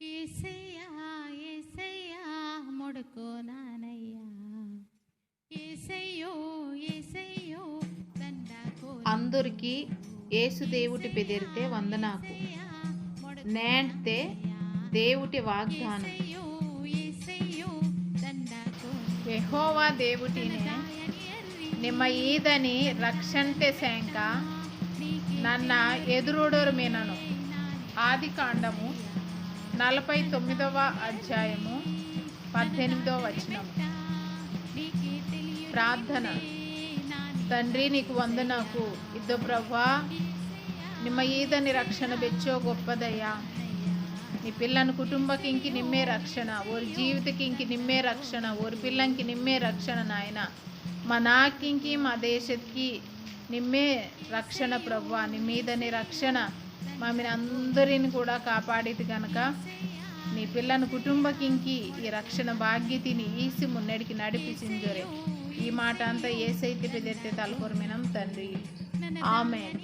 ఏసయ్యా ఏసయ్యా మొడుకోనానయ్యా ఏసయ్యో ఏసయ్యో దండాకో అందరికి ఏసు దేవుటి బెదిరితే వందనాకు నేంటే దేవుటి వాగ్దానం ಯೆಹೋವ ದೇವುಟಿನೇ ನಿಮ್ಮ ಈದನಿ ರಕ್ಷಂತೆ ಸ್ಯಾಂಕ ನನ್ನ ఎదురుడోరు మీనను. ఆది కాండము 49వ అధ్యాయము 18వ వచనము. ప్రార్థన. తండ్రి నీకు వందనాకు ఇద్దో ప్రభా ನಿಮ್ಮ ಈದನಿ ರಕ್ಷಣ ಬೆಚ್ಚೋ ಗೊಪ್ಪದಯ್ಯ. నీ పిల్లని కుటుంబకి ఇంకి నిమ్మే రక్షణ, ఓరి జీవితకి ఇంకి నిమ్మే రక్షణ, ఓరి పిల్లంకి నిమ్మే రక్షణ నాయన. మా నాకింకి మా దేశకి నిమ్మే రక్షణ ప్రభువా. నీ మీదని రక్షణ మా మీరు అందరిని కూడా కాపాడేది కనుక నీ పిల్లని కుటుంబకింకి ఈ రక్షణ భాగ్యతని ఈసి మున్నడికి నడిపించిందరే. ఈ మాట అంతా ఏసైతే బెదిరితే తలకొరమినం తండ్రి. ఆమెన్.